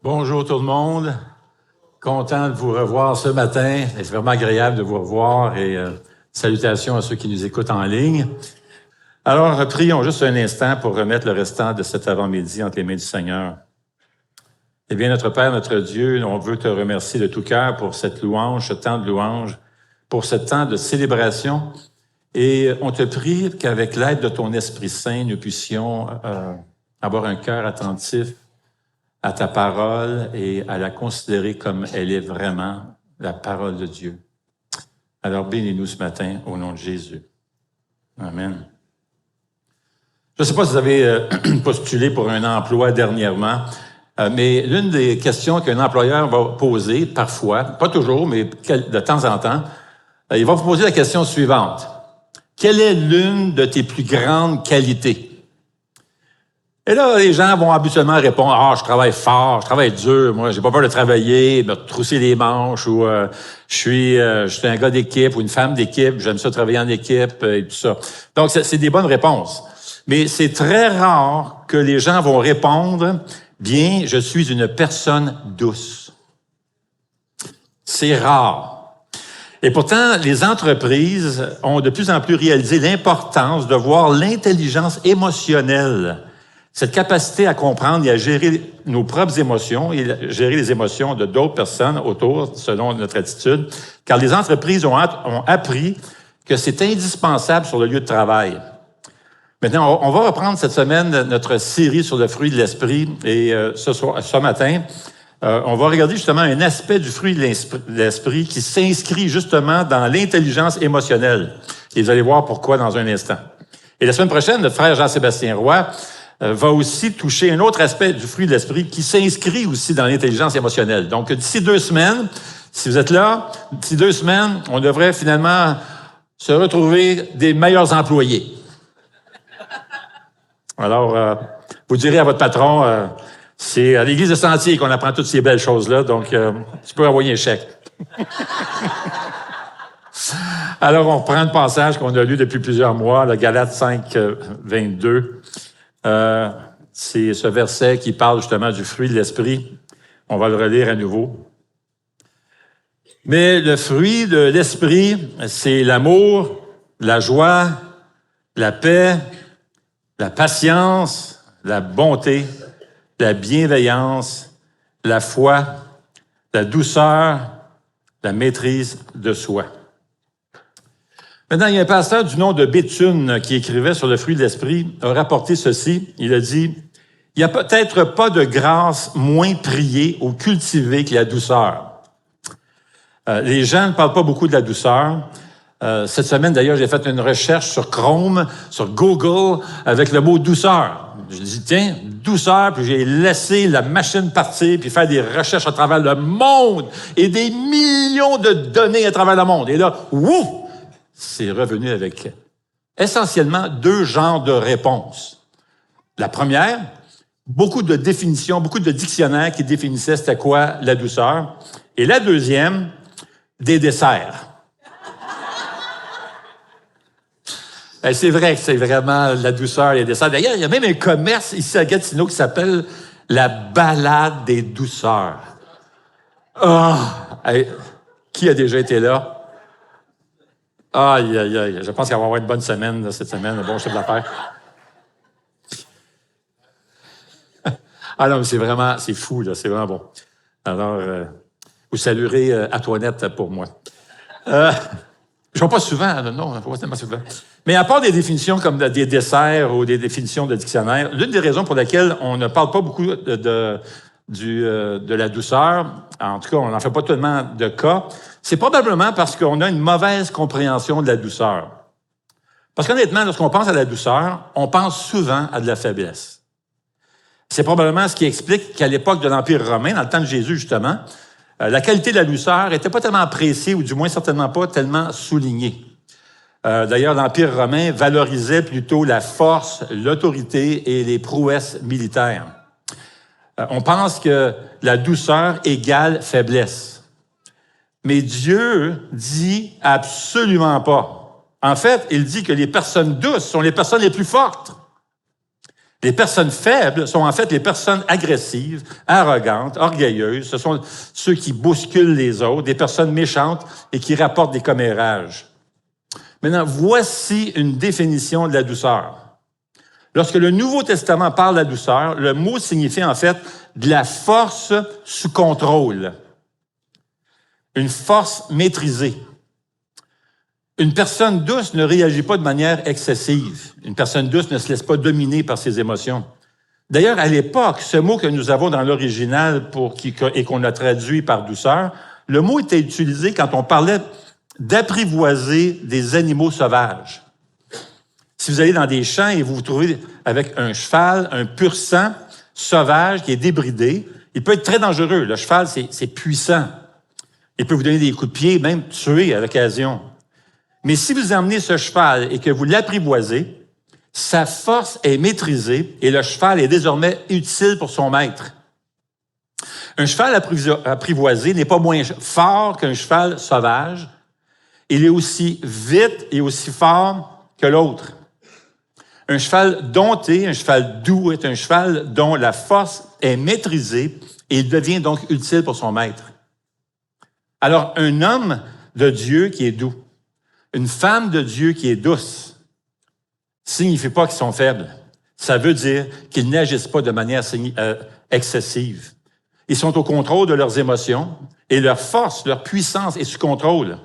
Bonjour tout le monde. Content de vous revoir ce matin. C'est vraiment agréable de vous revoir et salutations à ceux qui nous écoutent en ligne. Alors, prions juste un instant pour remettre le restant de cet avant-midi entre les mains du Seigneur. Eh bien, notre Père, notre Dieu, on veut te remercier de tout cœur pour cette louange, ce temps de louange, pour ce temps de célébration. Et on te prie qu'avec l'aide de ton Esprit Saint, nous puissions avoir un cœur attentif à ta parole et à la considérer comme elle est vraiment, la parole de Dieu. Alors, bénis-nous ce matin au nom de Jésus. Amen. Je ne sais pas si vous avez postulé pour un emploi dernièrement, mais l'une des questions qu'un employeur va poser parfois, pas toujours, mais de temps en temps, il va vous poser la question suivante. Quelle est l'une de tes plus grandes qualités? Et là, les gens vont habituellement répondre « Ah, je travaille fort, je travaille dur, moi, j'ai pas peur de travailler, me trousser les manches, ou je suis un gars d'équipe ou une femme d'équipe, j'aime ça travailler en équipe, et tout ça. » Donc, c'est des bonnes réponses. Mais c'est très rare que les gens vont répondre « Bien, je suis une personne douce. » C'est rare. Et pourtant, les entreprises ont de plus en plus réalisé l'importance de voir l'intelligence émotionnelle, cette capacité à comprendre et à gérer nos propres émotions et gérer les émotions de d'autres personnes autour, selon notre attitude, car les entreprises ont appris que c'est indispensable sur le lieu de travail. Maintenant, on va reprendre cette semaine notre série sur le fruit de l'esprit et ce matin, on va regarder justement un aspect du fruit de l'esprit qui s'inscrit justement dans l'intelligence émotionnelle. Et vous allez voir pourquoi dans un instant. Et la semaine prochaine, notre frère Jean-Sébastien Roy va aussi toucher un autre aspect du fruit de l'esprit qui s'inscrit aussi dans l'intelligence émotionnelle. Donc, d'ici 2 semaines, si vous êtes là, d'ici 2 semaines, on devrait finalement se retrouver des meilleurs employés. Alors, vous direz à votre patron, c'est à l'église de Sentier qu'on apprend toutes ces belles choses-là, donc tu peux envoyer un chèque. Alors, on reprend le passage qu'on a lu depuis plusieurs mois, le Galates 5, 22. C'est ce verset qui parle justement du fruit de l'esprit. On va le relire à nouveau. Mais le fruit de l'esprit, c'est l'amour, la joie, la paix, la patience, la bonté, la bienveillance, la foi, la douceur, la maîtrise de soi. Maintenant, il y a un pasteur du nom de Béthune qui écrivait sur le fruit de l'esprit, a rapporté ceci. Il a dit, « Il n'y a peut-être pas de grâce moins priée ou cultivée que la douceur. » Les gens ne parlent pas beaucoup de la douceur. Cette semaine, d'ailleurs, j'ai fait une recherche sur Chrome, sur Google, avec le mot « douceur ». Je dis, tiens, douceur, puis j'ai laissé la machine partir, puis faire des recherches à travers le monde, et des millions de données à travers le monde. Et là, ouf! C'est revenu avec essentiellement 2 genres de réponses. La première, beaucoup de définitions, beaucoup de dictionnaires qui définissaient c'était quoi la douceur. Et la deuxième, des desserts. C'est vrai que c'est vraiment la douceur, les desserts. D'ailleurs, il y a même un commerce ici à Gatineau qui s'appelle la balade des douceurs. Qui a déjà été là? Aïe, aïe, aïe. Je pense qu'on va avoir une bonne semaine là, cette semaine, un bon chiffre d'affaires. Ah non, mais c'est fou, là, c'est vraiment bon. Alors, vous saluerez Antoinette pour moi. Je ne vois pas souvent, non, je ne vois pas tellement souvent. Mais à part des définitions comme des desserts ou des définitions de dictionnaire, l'une des raisons pour lesquelles on ne parle pas beaucoup de la douceur, en tout cas, on n'en fait pas tellement de cas, c'est probablement parce qu'on a une mauvaise compréhension de la douceur. Parce qu'honnêtement, lorsqu'on pense à la douceur, on pense souvent à de la faiblesse. C'est probablement ce qui explique qu'à l'époque de l'Empire romain, dans le temps de Jésus justement, la qualité de la douceur n'était pas tellement appréciée, ou du moins certainement pas tellement soulignée. D'ailleurs, l'Empire romain valorisait plutôt la force, l'autorité et les prouesses militaires. On pense que la douceur égale faiblesse. Mais Dieu dit absolument pas. En fait, il dit que les personnes douces sont les personnes les plus fortes. Les personnes faibles sont en fait les personnes agressives, arrogantes, orgueilleuses. Ce sont ceux qui bousculent les autres, des personnes méchantes et qui rapportent des commérages. Maintenant, voici une définition de la douceur. Lorsque le Nouveau Testament parle de la douceur, le mot signifie en fait de la force sous contrôle. Une force maîtrisée. Une personne douce ne réagit pas de manière excessive. Une personne douce ne se laisse pas dominer par ses émotions. D'ailleurs, à l'époque, ce mot que nous avons dans l'original et qu'on a traduit par douceur, le mot était utilisé quand on parlait d'apprivoiser des animaux sauvages. Si vous allez dans des champs et vous vous trouvez avec un cheval, un pur sang sauvage qui est débridé, il peut être très dangereux. Le cheval, c'est puissant. Il peut vous donner des coups de pied, même tuer à l'occasion. Mais si vous emmenez ce cheval et que vous l'apprivoisez, sa force est maîtrisée et le cheval est désormais utile pour son maître. Un cheval apprivoisé n'est pas moins fort qu'un cheval sauvage. Il est aussi vite et aussi fort que l'autre. Un cheval dompté, un cheval doux est un cheval dont la force est maîtrisée et il devient donc utile pour son maître. Alors, un homme de Dieu qui est doux, une femme de Dieu qui est douce, signifie pas qu'ils sont faibles. Ça veut dire qu'ils n'agissent pas de manière excessive. Ils sont au contrôle de leurs émotions et leur force, leur puissance est sous contrôle.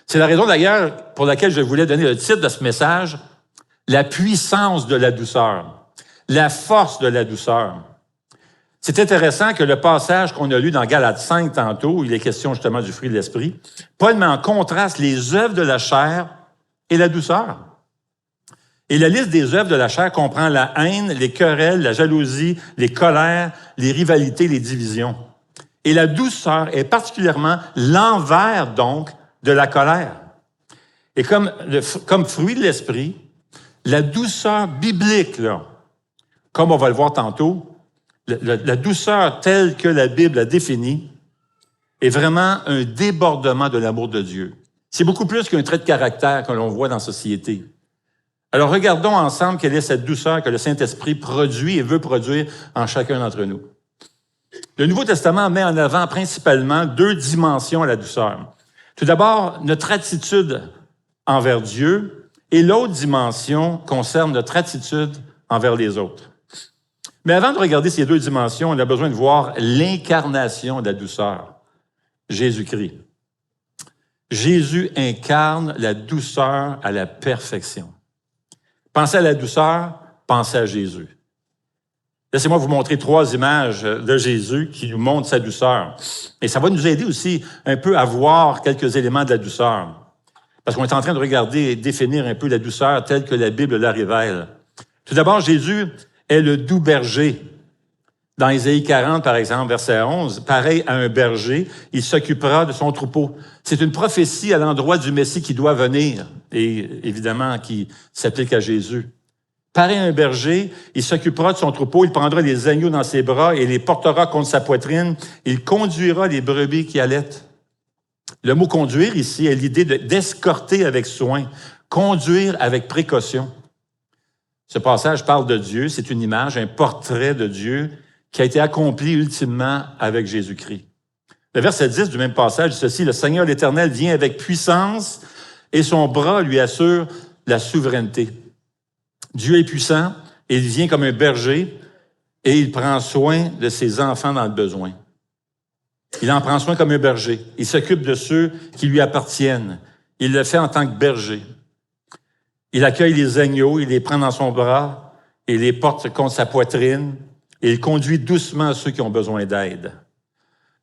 C'est la raison d'ailleurs pour laquelle je voulais donner le titre de ce message, la puissance de la douceur, la force de la douceur. C'est intéressant que le passage qu'on a lu dans Galates 5 tantôt, où il est question justement du fruit de l'esprit, Paul met en contraste les œuvres de la chair et la douceur. Et la liste des œuvres de la chair comprend la haine, les querelles, la jalousie, les colères, les rivalités, les divisions. Et la douceur est particulièrement l'envers, donc, de la colère. Et comme fruit de l'esprit, la douceur biblique, là, comme on va le voir tantôt, la douceur telle que la Bible la définit est vraiment un débordement de l'amour de Dieu. C'est beaucoup plus qu'un trait de caractère que l'on voit dans la société. Alors, regardons ensemble quelle est cette douceur que le Saint-Esprit produit et veut produire en chacun d'entre nous. Le Nouveau Testament met en avant principalement 2 dimensions à la douceur. Tout d'abord, notre attitude envers Dieu et l'autre dimension concerne notre attitude envers les autres. Mais avant de regarder ces 2 dimensions, on a besoin de voir l'incarnation de la douceur, Jésus-Christ. Jésus incarne la douceur à la perfection. Pensez à la douceur, pensez à Jésus. Laissez-moi vous montrer 3 images de Jésus qui nous montrent sa douceur. Et ça va nous aider aussi un peu à voir quelques éléments de la douceur. Parce qu'on est en train de regarder et définir un peu la douceur telle que la Bible la révèle. Tout d'abord, Jésus est le doux berger. Dans Ésaïe 40, par exemple, verset 11, pareil à un berger, il s'occupera de son troupeau. C'est une prophétie à l'endroit du Messie qui doit venir, et évidemment qui s'applique à Jésus. Pareil à un berger, il s'occupera de son troupeau, il prendra les agneaux dans ses bras et les portera contre sa poitrine, il conduira les brebis qui allaitent. Le mot « conduire » ici est l'idée d'escorter avec soin, conduire avec précaution. Ce passage parle de Dieu, c'est une image, un portrait de Dieu qui a été accompli ultimement avec Jésus-Christ. Le verset 10 du même passage dit ceci, « Le Seigneur l'Éternel vient avec puissance et son bras lui assure la souveraineté. » Dieu est puissant et il vient comme un berger et il prend soin de ses enfants dans le besoin. Il en prend soin comme un berger. Il s'occupe de ceux qui lui appartiennent. Il le fait en tant que berger. Il accueille les agneaux, il les prend dans son bras et les porte contre sa poitrine et il conduit doucement ceux qui ont besoin d'aide.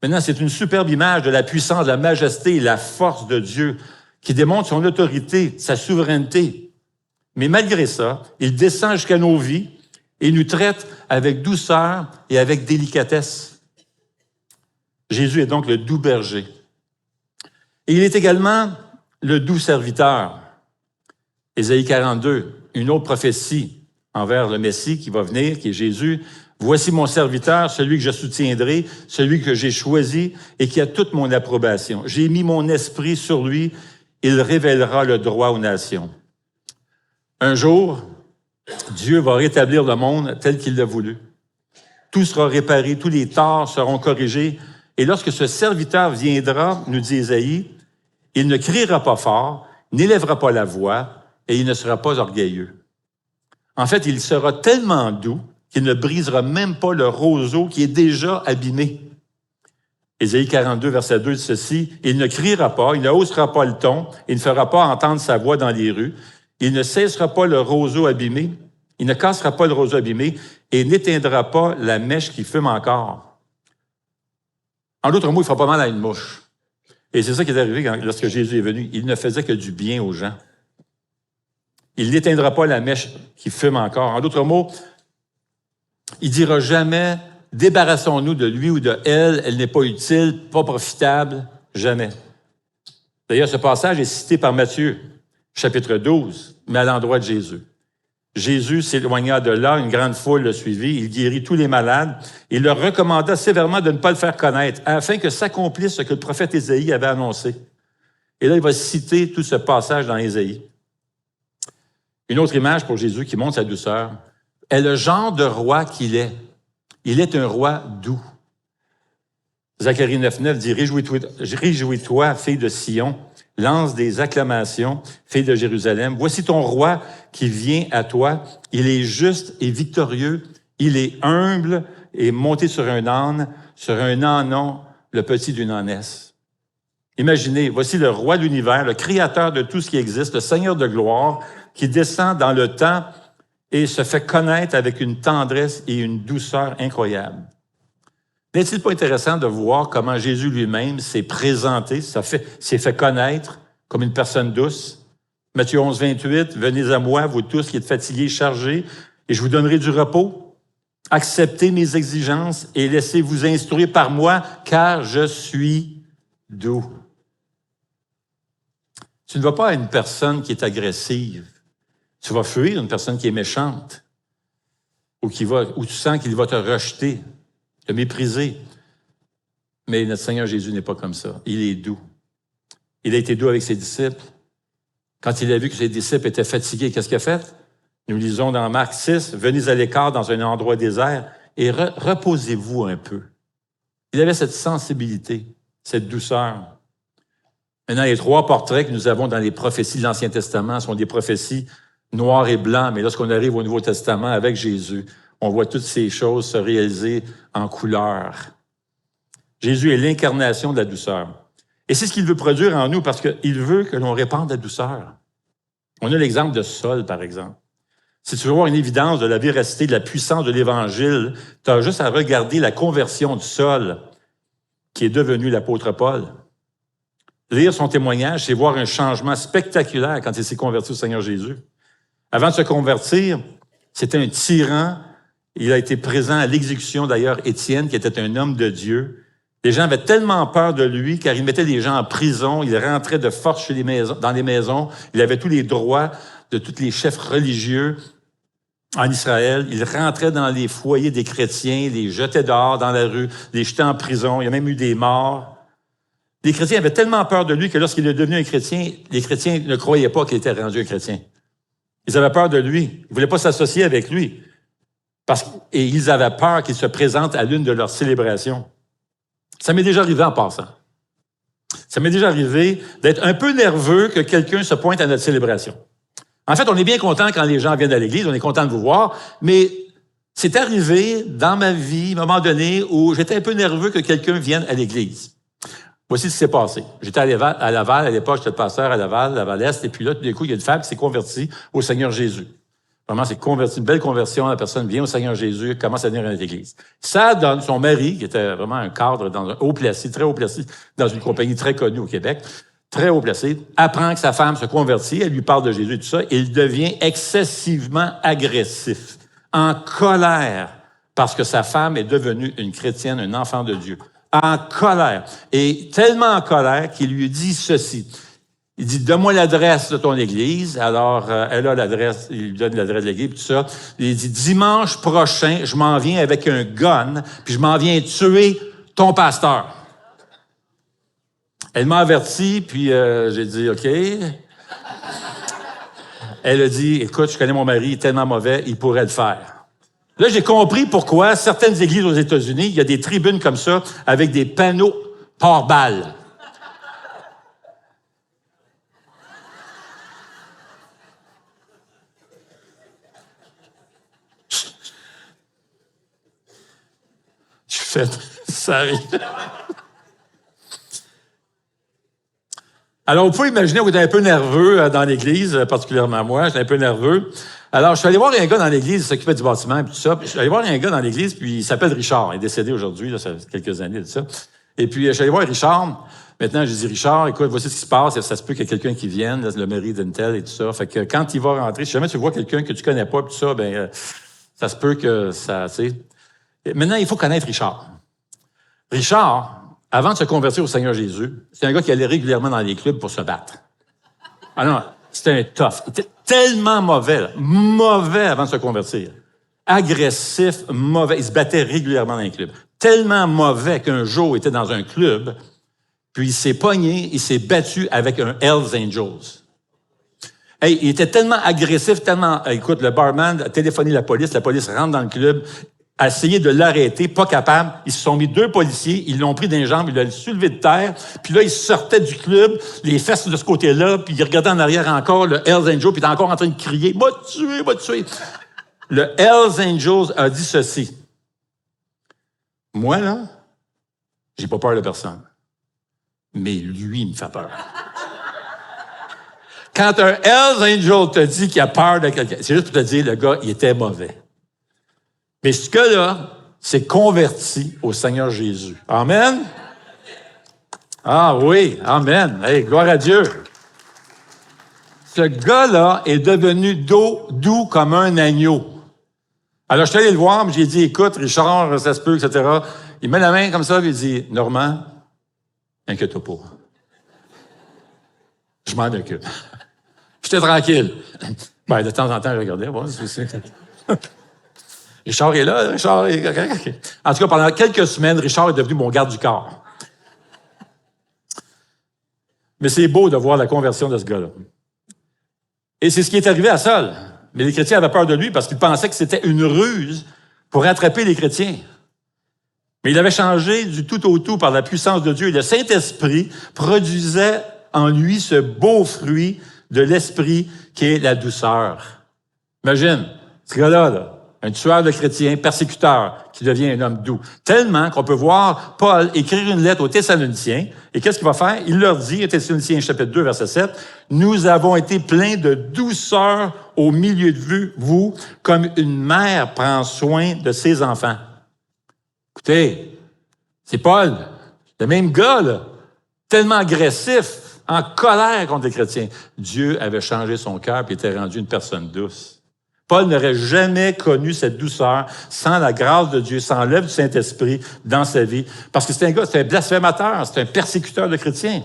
Maintenant, c'est une superbe image de la puissance, de la majesté et la force de Dieu qui démontre son autorité, sa souveraineté. Mais malgré ça, il descend jusqu'à nos vies et nous traite avec douceur et avec délicatesse. Jésus est donc le doux berger. Et il est également le doux serviteur. Ésaïe 42, une autre prophétie envers le Messie qui va venir, qui est Jésus. « Voici mon serviteur, celui que je soutiendrai, celui que j'ai choisi et qui a toute mon approbation. J'ai mis mon esprit sur lui, il révélera le droit aux nations. » Un jour, Dieu va rétablir le monde tel qu'il l'a voulu. Tout sera réparé, tous les torts seront corrigés. Et lorsque ce serviteur viendra, nous dit Ésaïe, il ne criera pas fort, n'élèvera pas la voix, et il ne sera pas orgueilleux. En fait, il sera tellement doux qu'il ne brisera même pas le roseau qui est déjà abîmé. Ésaïe 42, verset 2 dit ceci, « Il ne criera pas, il ne haussera pas le ton, il ne fera pas entendre sa voix dans les rues, il ne cessera pas le roseau abîmé, il ne cassera pas le roseau abîmé et n'éteindra pas la mèche qui fume encore. » En d'autres mots, il ne fera pas mal à une mouche. Et c'est ça qui est arrivé lorsque Jésus est venu. Il ne faisait que du bien aux gens. Il n'éteindra pas la mèche qui fume encore. En d'autres mots, il dira jamais « Débarrassons-nous de lui ou de elle, elle n'est pas utile, pas profitable, jamais. » D'ailleurs, ce passage est cité par Matthieu, chapitre 12, mais à l'endroit de Jésus. Jésus s'éloigna de là, une grande foule le suivit, il guérit tous les malades, il leur recommanda sévèrement de ne pas le faire connaître, afin que s'accomplisse ce que le prophète Ésaïe avait annoncé. Et là, il va citer tout ce passage dans Ésaïe. Une autre image pour Jésus qui montre sa douceur est le genre de roi qu'il est. Il est un roi doux. Zacharie 9,9 dit « Réjouis-toi, fille de Sion, lance des acclamations, fille de Jérusalem. Voici ton roi qui vient à toi. Il est juste et victorieux. Il est humble et monté sur un ânon, le petit d'une ânesse. » Imaginez, voici le roi de l'univers, le créateur de tout ce qui existe, le Seigneur de gloire, qui descend dans le temps et se fait connaître avec une tendresse et une douceur incroyables. N'est-il pas intéressant de voir comment Jésus lui-même s'est présenté, s'est fait connaître comme une personne douce? Matthieu 11, 28, « Venez à moi, vous tous qui êtes fatigués, chargés, et je vous donnerai du repos. Acceptez mes exigences et laissez-vous instruire par moi, car je suis doux. » Tu ne vas pas à une personne qui est agressive. Tu vas fuir une personne qui est méchante ou tu sens qu'il va te rejeter, te mépriser. Mais notre Seigneur Jésus n'est pas comme ça. Il est doux. Il a été doux avec ses disciples. Quand il a vu que ses disciples étaient fatigués, qu'est-ce qu'il a fait? Nous lisons dans Marc 6, « Venez à l'écart dans un endroit désert et reposez-vous un peu. » Il avait cette sensibilité, cette douceur. Maintenant, les trois portraits que nous avons dans les prophéties de l'Ancien Testament sont des prophéties noires et blancs, mais lorsqu'on arrive au Nouveau Testament avec Jésus, on voit toutes ces choses se réaliser en couleur. Jésus est l'incarnation de la douceur. Et c'est ce qu'il veut produire en nous parce qu'il veut que l'on répande la douceur. On a l'exemple de Saul, par exemple. Si tu veux voir une évidence de la véracité, de la puissance de l'Évangile, tu as juste à regarder la conversion de Saul, qui est devenu l'apôtre Paul. Lire son témoignage, c'est voir un changement spectaculaire quand il s'est converti au Seigneur Jésus. Avant de se convertir, c'était un tyran. Il a été présent à l'exécution, d'ailleurs, Étienne, qui était un homme de Dieu. Les gens avaient tellement peur de lui, car il mettait les gens en prison, il rentrait de force dans les maisons, il avait tous les droits de tous les chefs religieux en Israël. Il rentrait dans les foyers des chrétiens, les jetait dehors dans la rue, les jetait en prison, il y a même eu des morts. Les chrétiens avaient tellement peur de lui que lorsqu'il est devenu un chrétien, les chrétiens ne croyaient pas qu'il était rendu un chrétien. Ils avaient peur de lui. Ils ne voulaient pas s'associer avec lui. Et ils avaient peur qu'il se présente à l'une de leurs célébrations. Ça m'est déjà arrivé en passant. Ça m'est déjà arrivé d'être un peu nerveux que quelqu'un se pointe à notre célébration. En fait, on est bien content quand les gens viennent à l'église, on est content de vous voir, mais c'est arrivé dans ma vie, à un moment donné, où j'étais un peu nerveux que quelqu'un vienne à l'église. Voici ce qui s'est passé. J'étais à Laval, à l'époque, j'étais le pasteur à Laval-Est, et puis là, tout d'un coup, il y a une femme qui s'est convertie au Seigneur Jésus. Vraiment, c'est une belle conversion, la personne vient au Seigneur Jésus, commence à venir à notre église. Ça donne son mari, qui était vraiment un cadre dans un haut placé, très haut placé, dans une compagnie très connue au Québec, très haut placé, apprend que sa femme se convertit, elle lui parle de Jésus et tout ça, et il devient excessivement agressif, en colère, parce que sa femme est devenue une chrétienne, un enfant de Dieu. En colère. Et tellement en colère qu'il lui dit ceci. Il dit, donne-moi l'adresse de ton église. Alors, elle a l'adresse, il lui donne l'adresse de l'église, tout ça. Il dit, dimanche prochain, je m'en viens avec un gun, puis je m'en viens tuer ton pasteur. Elle m'a averti, puis j'ai dit, OK. Elle a dit, écoute, je connais mon mari, il est tellement mauvais, il pourrait le faire. Là, j'ai compris pourquoi certaines églises aux États-Unis, il y a des tribunes comme ça avec des panneaux pare-balles. Je fais ça. Alors, vous pouvez imaginer que vous êtes un peu nerveux dans l'église, particulièrement moi, j'étais un peu nerveux. Alors, je suis allé voir un gars dans l'église, il s'occupait du bâtiment et tout ça. Puis je suis allé voir un gars dans l'église, puis il s'appelle Richard. Il est décédé aujourd'hui, là, ça fait quelques années de ça. Et puis, je suis allé voir Richard. Maintenant, j'ai dit, Richard, écoute, voici ce qui se passe. Ça se peut qu'il y ait quelqu'un qui vienne, là, le mari d'Intel et tout ça. Fait que quand il va rentrer, si jamais tu vois quelqu'un que tu connais pas, tout ça, ben, ça se peut que ça, tu sais. Maintenant, il faut connaître Richard. Richard, avant de se convertir au Seigneur Jésus, c'est un gars qui allait régulièrement dans les clubs pour se battre. Ah non, c'était un tough. Il était tellement mauvais, là. Mauvais avant de se convertir. Agressif, mauvais. Il se battait régulièrement dans les clubs. Tellement mauvais qu'un jour, il était dans un club, puis il s'est pogné, il s'est battu avec un Hells Angels. Hey, il était tellement agressif, tellement... Écoute, le barman a téléphoné la police rentre dans le club, a essayé de l'arrêter, pas capable. Ils se sont mis 2 policiers, ils l'ont pris d'un jambes, ils l'ont soulevé de terre, puis là, il sortait du club, les fesses de ce côté-là, puis il regardait en arrière encore le Hells Angels, puis il était encore en train de crier « M'a tué, m'a tué! » Le Hells Angels a dit ceci. « Moi, là, j'ai pas peur de personne. Mais lui, il me fait peur. » Quand un Hells Angel te dit qu'il a peur de quelqu'un, c'est juste pour te dire, le gars, il était mauvais. Mais ce gars-là s'est converti au Seigneur Jésus. Amen? Ah oui, amen. Hey, gloire à Dieu. Ce gars-là est devenu doux comme un agneau. Alors, je suis allé le voir, mais j'ai dit, écoute, Richard, ça se peut, etc. Il met la main comme ça, puis il dit, Normand, inquiète-toi pas. Je m'en occupe. J'étais tranquille. Ben, de temps en temps, je regardais. Bon, Richard est là, Richard est... En tout cas, pendant quelques semaines, Richard est devenu mon garde du corps. Mais c'est beau de voir la conversion de ce gars-là. Et c'est ce qui est arrivé à Saul. Mais les chrétiens avaient peur de lui parce qu'ils pensaient que c'était une ruse pour attraper les chrétiens. Mais il avait changé du tout au tout par la puissance de Dieu. Et le Saint-Esprit produisait en lui ce beau fruit de l'esprit qui est la douceur. Imagine, ce gars-là, là, un tueur de chrétiens, persécuteur, qui devient un homme doux. Tellement qu'on peut voir Paul écrire une lettre aux Thessaloniciens. Et qu'est-ce qu'il va faire? Il leur dit, Thessaloniciens chapitre 2, verset 7, « Nous avons été pleins de douceur au milieu de vous, comme une mère prend soin de ses enfants. » Écoutez, c'est Paul, le même gars, là, tellement agressif, en colère contre les chrétiens. Dieu avait changé son cœur et était rendu une personne douce. Paul n'aurait jamais connu cette douceur sans la grâce de Dieu, sans l'œuvre du Saint-Esprit dans sa vie. Parce que c'était un gars, c'était un blasphémateur, c'était un persécuteur de chrétiens.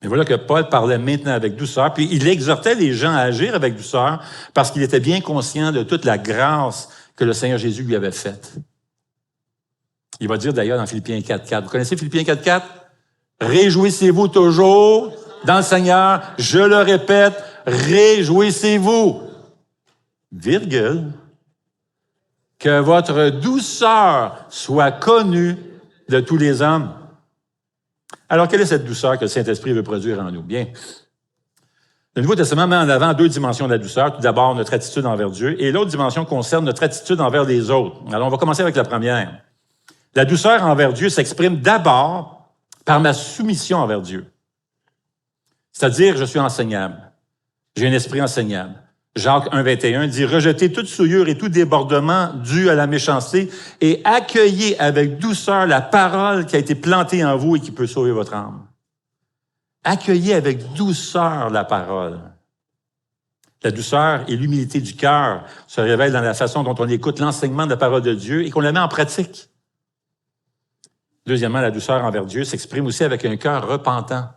Mais voilà que Paul parlait maintenant avec douceur, puis il exhortait les gens à agir avec douceur parce qu'il était bien conscient de toute la grâce que le Seigneur Jésus lui avait faite. Il va dire d'ailleurs dans Philippiens 4.4. Vous connaissez Philippiens 4.4? Réjouissez-vous toujours dans le Seigneur. Je le répète, réjouissez-vous. Virgule. Que votre douceur soit connue de tous les hommes. Alors, quelle est cette douceur que le Saint-Esprit veut produire en nous? Bien. Le Nouveau Testament met en avant 2 dimensions de la douceur. Tout d'abord, notre attitude envers Dieu. Et l'autre dimension concerne notre attitude envers les autres. Alors, on va commencer avec la première. La douceur envers Dieu s'exprime d'abord par ma soumission envers Dieu. C'est-à-dire, je suis enseignable. J'ai un esprit enseignable. Jacques 1,21 dit « Rejetez toute souillure et tout débordement dû à la méchanceté et accueillez avec douceur la parole qui a été plantée en vous et qui peut sauver votre âme. » Accueillez avec douceur la parole. La douceur et l'humilité du cœur se révèlent dans la façon dont on écoute l'enseignement de la parole de Dieu et qu'on la met en pratique. Deuxièmement, la douceur envers Dieu s'exprime aussi avec un cœur repentant.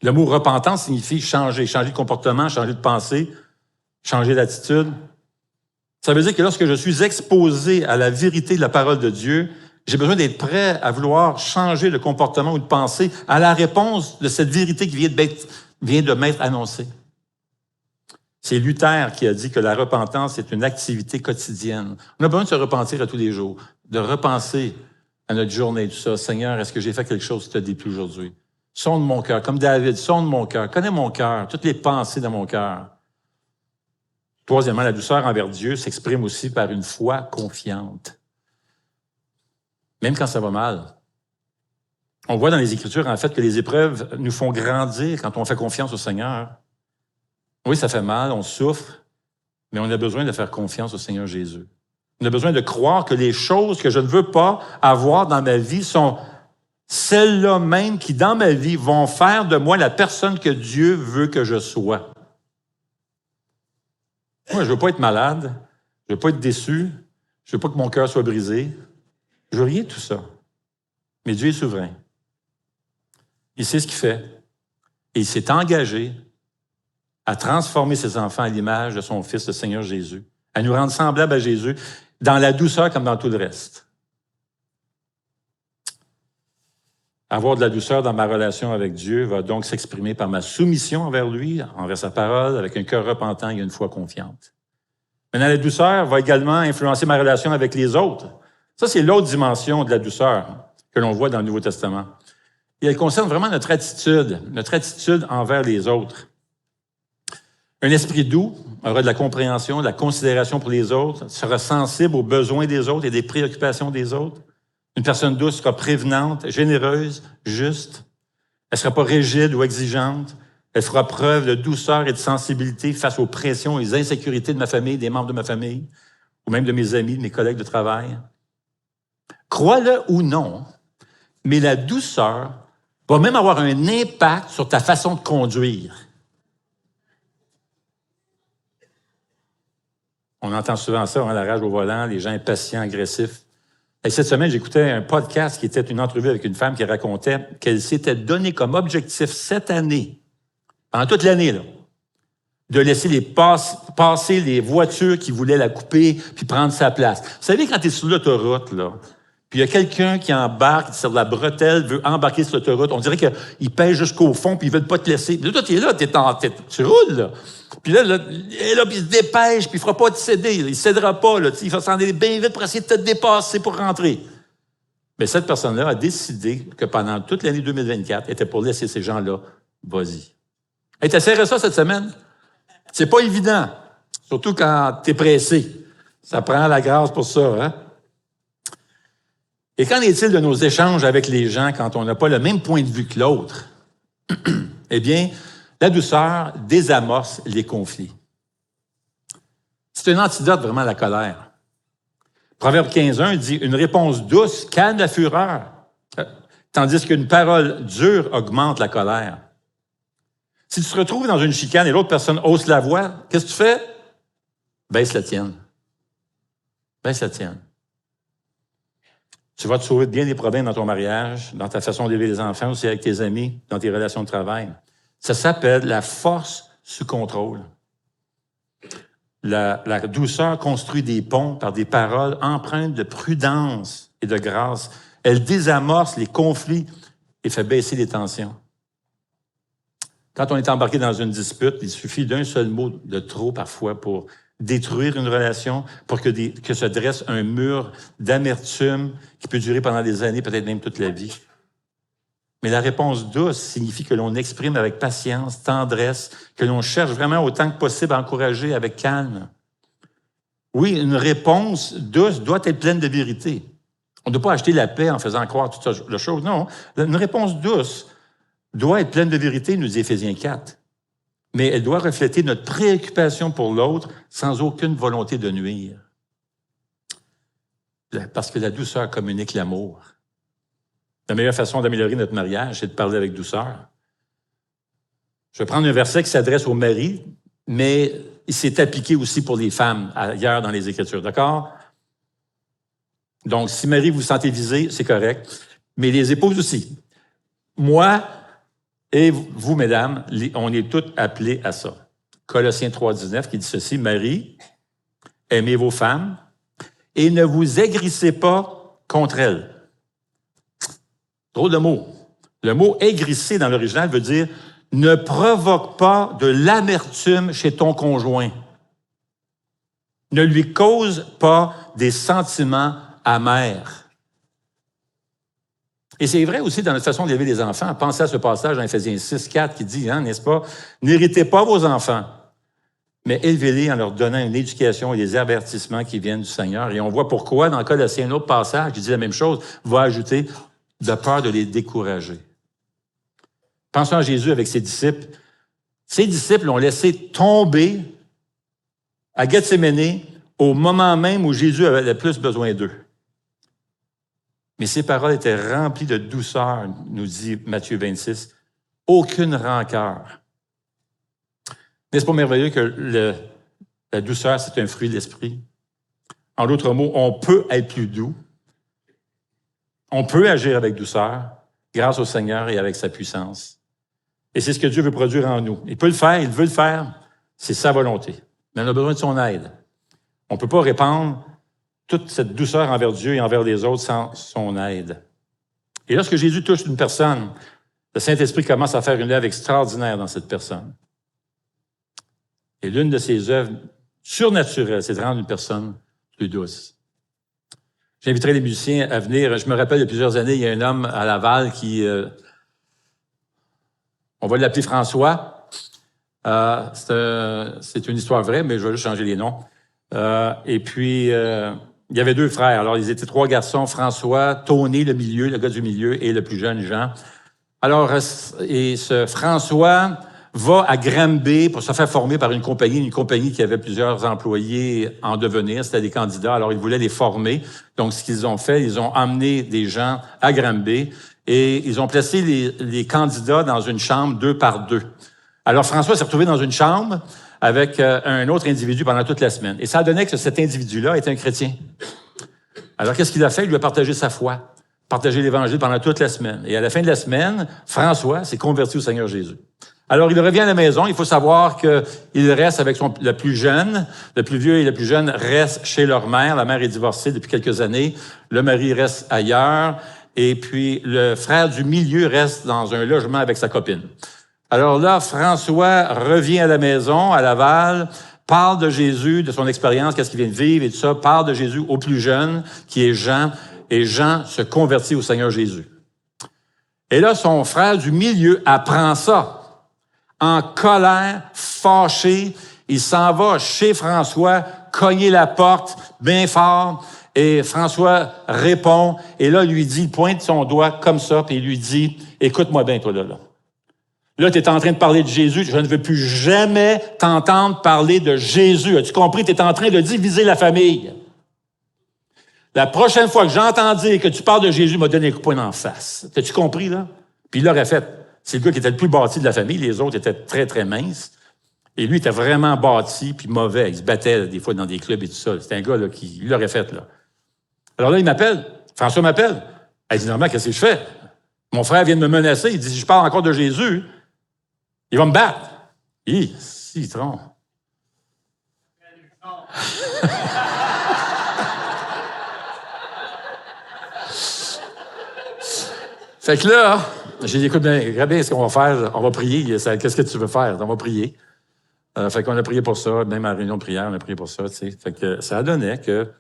Le mot repentant signifie changer de comportement, changer de pensée, changer d'attitude. Ça veut dire que lorsque je suis exposé à la vérité de la parole de Dieu, j'ai besoin d'être prêt à vouloir changer de comportement ou de pensée à la réponse de cette vérité qui vient de m'être annoncée. C'est Luther qui a dit que la repentance est une activité quotidienne. On a besoin de se repentir à tous les jours, de repenser à notre journée, tout ça. Seigneur, est-ce que j'ai fait quelque chose qui te déplu aujourd'hui? Sonde mon cœur, comme David, sonde mon cœur, connais mon cœur, toutes les pensées dans mon cœur. Troisièmement, la douceur envers Dieu s'exprime aussi par une foi confiante. Même quand ça va mal. On voit dans les Écritures, en fait, que les épreuves nous font grandir quand on fait confiance au Seigneur. Oui, ça fait mal, on souffre, mais on a besoin de faire confiance au Seigneur Jésus. On a besoin de croire que les choses que je ne veux pas avoir dans ma vie sont celles-là même qui, dans ma vie, vont faire de moi la personne que Dieu veut que je sois. Moi, je ne veux pas être malade, je ne veux pas être déçu, je ne veux pas que mon cœur soit brisé. Je veux rien de tout ça. Mais Dieu est souverain. Il sait ce qu'il fait. Et il s'est engagé à transformer ses enfants à l'image de son Fils, le Seigneur Jésus, à nous rendre semblables à Jésus, dans la douceur comme dans tout le reste. Avoir de la douceur dans ma relation avec Dieu va donc s'exprimer par ma soumission envers lui, envers sa parole, avec un cœur repentant et une foi confiante. Maintenant, la douceur va également influencer ma relation avec les autres. Ça, c'est l'autre dimension de la douceur que l'on voit dans le Nouveau Testament. Et elle concerne vraiment notre attitude envers les autres. Un esprit doux aura de la compréhension, de la considération pour les autres, sera sensible aux besoins des autres et des préoccupations des autres. Une personne douce sera prévenante, généreuse, juste. Elle ne sera pas rigide ou exigeante. Elle fera preuve de douceur et de sensibilité face aux pressions et aux insécurités de ma famille, des membres de ma famille, ou même de mes amis, de mes collègues de travail. Crois-le ou non, mais la douceur va même avoir un impact sur ta façon de conduire. On entend souvent ça, la rage au volant, les gens impatients, agressifs. Et cette semaine, j'écoutais un podcast qui était une entrevue avec une femme qui racontait qu'elle s'était donné comme objectif cette année, pendant toute l'année, là, de laisser passer les voitures qui voulaient la couper puis prendre sa place. Vous savez, quand tu es sur l'autoroute, là, puis il y a quelqu'un qui embarque sur la bretelle, veut embarquer sur l'autoroute, on dirait qu'il pèse jusqu'au fond puis ils veulent pas te laisser. Là, toi, tu es là, tu roules, là. Puis là, puis il se dépêche, puis il fera pas te céder. Il cédera pas, là. Il va s'en aller bien vite pour essayer de te dépasser pour rentrer. Mais cette personne-là a décidé que pendant toute l'année 2024, elle était pour laisser ces gens-là, vas-y. Hey, t'essaierais ça cette semaine? C'est pas évident. Surtout quand t'es pressé. Ça prend la grâce pour ça, hein? Et qu'en est-il de nos échanges avec les gens quand on n'a pas le même point de vue que l'autre? Eh bien, la douceur désamorce les conflits. C'est un antidote vraiment à la colère. Proverbe 15.1 dit « Une réponse douce calme la fureur, tandis qu'une parole dure augmente la colère. » Si tu te retrouves dans une chicane et l'autre personne hausse la voix, qu'est-ce que tu fais? Baisse la tienne. Baisse la tienne. Tu vas te sauver de bien des problèmes dans ton mariage, dans ta façon d'élever les enfants, aussi avec tes amis, dans tes relations de travail. Ça s'appelle la force sous contrôle. La douceur construit des ponts par des paroles empreintes de prudence et de grâce. Elle désamorce les conflits et fait baisser les tensions. Quand on est embarqué dans une dispute, il suffit d'un seul mot de trop parfois pour détruire une relation, pour que se dresse un mur d'amertume qui peut durer pendant des années, peut-être même toute la vie. Mais la réponse douce signifie que l'on exprime avec patience, tendresse, que l'on cherche vraiment autant que possible à encourager avec calme. Oui, une réponse douce doit être pleine de vérité. On ne doit pas acheter la paix en faisant croire toute sorte de choses. Non, une réponse douce doit être pleine de vérité, nous dit Éphésiens 4. Mais elle doit refléter notre préoccupation pour l'autre sans aucune volonté de nuire. Parce que la douceur communique l'amour. La meilleure façon d'améliorer notre mariage, c'est de parler avec douceur. Je vais prendre un verset qui s'adresse aux maris, mais il s'est appliqué aussi pour les femmes ailleurs dans les Écritures, d'accord? Donc, si Marie, vous vous sentez visé, c'est correct. Mais les épouses aussi. Moi et vous, mesdames, on est toutes appelées à ça. Colossiens 3.19 qui dit ceci, « Marie, aimez vos femmes et ne vous aigrissez pas contre elles. » Drôle de mot. Le mot « aigrisser » dans l'original veut dire ne provoque pas de l'amertume chez ton conjoint. Ne lui cause pas des sentiments amers. Et c'est vrai aussi dans notre façon d'élever les enfants. Pensez à ce passage dans Éphésiens 6, 4 qui dit, n'est-ce pas, « N'héritez pas vos enfants, mais élevez-les en leur donnant une éducation et des avertissements qui viennent du Seigneur. » Et on voit pourquoi, dans le cas de un autre passage qui dit la même chose, va ajouter de peur de les décourager. Pensons à Jésus avec ses disciples. Ses disciples l'ont laissé tomber à Gethsémani au moment même où Jésus avait le plus besoin d'eux. Mais ses paroles étaient remplies de douceur, nous dit Matthieu 26. Aucune rancœur. N'est-ce pas merveilleux que la douceur, c'est un fruit de l'esprit? En d'autres mots, on peut être plus doux. On peut agir avec douceur grâce au Seigneur et avec sa puissance. Et c'est ce que Dieu veut produire en nous. Il peut le faire, il veut le faire. C'est sa volonté. Mais on a besoin de son aide. On ne peut pas répandre toute cette douceur envers Dieu et envers les autres sans son aide. Et lorsque Jésus touche une personne, le Saint-Esprit commence à faire une œuvre extraordinaire dans cette personne. Et l'une de ses œuvres surnaturelles, c'est de rendre une personne plus douce. J'inviterai les musiciens à venir. Je me rappelle, il y a plusieurs années, il y a un homme à Laval qui... on va l'appeler François. C'est une histoire vraie, mais je vais juste changer les noms. Et puis, il y avait 2 frères. Alors, ils étaient 3 garçons, François, Tony, le milieu, le gars du milieu, et le plus jeune, Jean. Alors, et ce François va à Granby pour se faire former par une compagnie qui avait plusieurs employés en devenir. C'était des candidats, alors ils voulaient les former. Donc, ce qu'ils ont fait, ils ont emmené des gens à Granby et ils ont placé les candidats dans une chambre 2 par 2. Alors, François s'est retrouvé dans une chambre avec un autre individu pendant toute la semaine. Et ça a donné que cet individu-là était un chrétien. Alors, qu'est-ce qu'il a fait? Il lui a partagé sa foi, partagé l'Évangile pendant toute la semaine. Et à la fin de la semaine, François s'est converti au Seigneur Jésus. Alors, il revient à la maison. Il faut savoir qu'il reste avec le plus jeune. Le plus vieux et le plus jeune restent chez leur mère. La mère est divorcée depuis quelques années. Le mari reste ailleurs. Et puis, le frère du milieu reste dans un logement avec sa copine. Alors là, François revient à la maison, à Laval, parle de Jésus, de son expérience, qu'est-ce qu'il vient de vivre et tout ça, parle de Jésus au plus jeune, qui est Jean. Et Jean se convertit au Seigneur Jésus. Et là, son frère du milieu apprend ça. En colère, fâché, il s'en va chez François, cogner la porte bien fort, et François répond, et là, lui dit, il pointe son doigt comme ça, puis il lui dit, écoute-moi bien, toi, là. Là, tu es en train de parler de Jésus, je ne veux plus jamais t'entendre parler de Jésus. As-tu compris? Tu es en train de diviser la famille. La prochaine fois que j'entends dire que tu parles de Jésus, m'a donné un coup de poing en face. T'as-tu compris, là? Puis il l'aurait fait. C'est le gars qui était le plus bâti de la famille. Les autres étaient très, très minces. Et lui était vraiment bâti puis mauvais. Il se battait des fois dans des clubs et tout ça. C'était un gars là, qui l'aurait fait. Là. Alors là, il m'appelle. François m'appelle. Elle dit, normalement, qu'est-ce que je fais? Mon frère vient de me menacer. Il dit, si je parle encore de Jésus, il va me battre. Citron. Fait que là, j'ai dit, écoute, bien, ce qu'on va faire, on va prier. Qu'est-ce que tu veux faire? On va prier. Fait qu'on a prié pour ça, même à la réunion de prière, on a prié pour ça, tu sais. Fait que ça a donné que,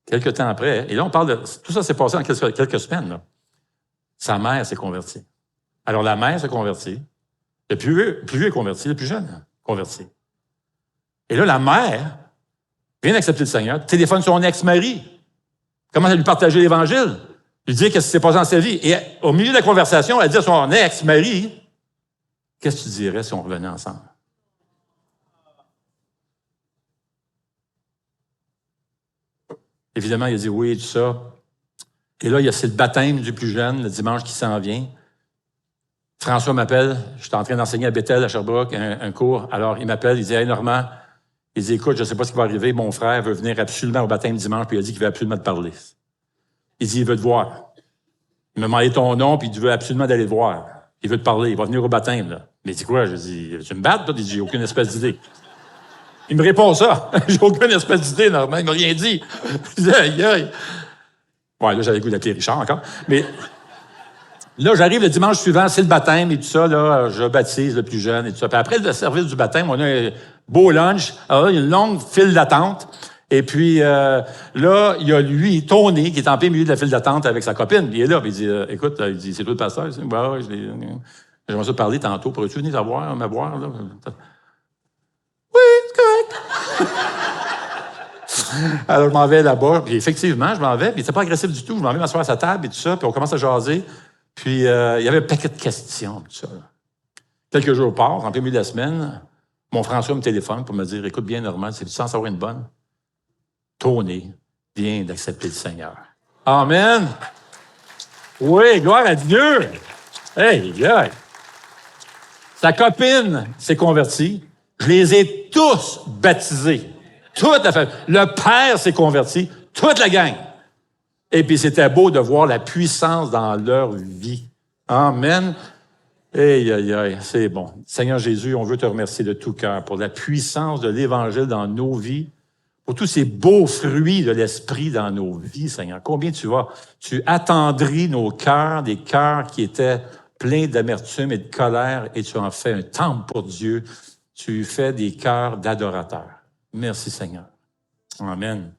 quelques temps après, et là, on parle de, tout ça s'est passé en quelques semaines, là. Sa mère s'est convertie. Alors, la mère s'est convertie. Le plus vieux est converti, le plus jeune est converti. Et là, la mère vient d'accepter le Seigneur, téléphone son ex-mari, commence à lui partager l'Évangile, lui dire qu'est-ce qui s'est passé dans sa vie. Et au milieu de la conversation, elle dit à son ex-mari, qu'est-ce que tu dirais si on revenait ensemble? Évidemment, il a dit oui, tout ça. Et là, c'est le baptême du plus jeune, le dimanche qui s'en vient. François m'appelle, je suis en train d'enseigner à Bethel, à Sherbrooke, un cours. Alors, il m'appelle, il dit, « Hey, Normand, il dit, écoute, je ne sais pas ce qui va arriver, mon frère veut venir absolument au baptême dimanche, puis il a dit qu'il veut absolument te parler. Il dit, il veut te voir. Il m'a demandé ton nom, puis il veut absolument d'aller te voir. Il veut te parler, il va venir au baptême, là. Mais il dit quoi? Je dis, tu me battes, toi? Il dit, j'ai aucune espèce d'idée. Il me répond ça. J'ai aucune espèce d'idée, Normand. Il m'a rien dit. Je dis, aïe, aïe. Ouais, là, j'avais le goût d'appeler Richard encore. Mais Là, j'arrive le dimanche suivant, c'est le baptême et tout ça, là, je baptise le plus jeune et tout ça. Puis après le service du baptême, on a un beau lunch. Alors là, il y a une longue file d'attente. Et puis là, il y a lui, Tony, qui est en plein milieu de la file d'attente avec sa copine. Il est là, puis il dit, écoute, il dit, c'est toi le pasteur? Ben, ouais, j'aimerais ça te parler tantôt. Pourrais-tu venir me voir, là? Oui, c'est correct. Alors, je m'en vais là-bas, puis effectivement, je m'en vais, puis il n'était pas agressif du tout. Je m'en vais m'asseoir à sa table et tout ça, puis on commence à jaser. Puis, il y avait un paquet de questions, tout ça. Quelques jours passent, en plein milieu de la semaine, mon François me téléphone pour me dire, écoute, bien normal, c'est sans savoir une bonne. Tony vient d'accepter le Seigneur. Amen! Oui, gloire à Dieu! Hey, yeah. Sa copine s'est convertie. Je les ai tous baptisés. Toute la famille. Le père s'est converti. Toute la gang. Et puis, c'était beau de voir la puissance dans leur vie. Amen. Aïe, aïe, aïe, c'est bon. Seigneur Jésus, on veut te remercier de tout cœur pour la puissance de l'Évangile dans nos vies, pour tous ces beaux fruits de l'Esprit dans nos vies, Seigneur. Combien tu attendris nos cœurs, des cœurs qui étaient pleins d'amertume et de colère, et tu en fais un temple pour Dieu. Tu fais des cœurs d'adorateurs. Merci, Seigneur. Amen.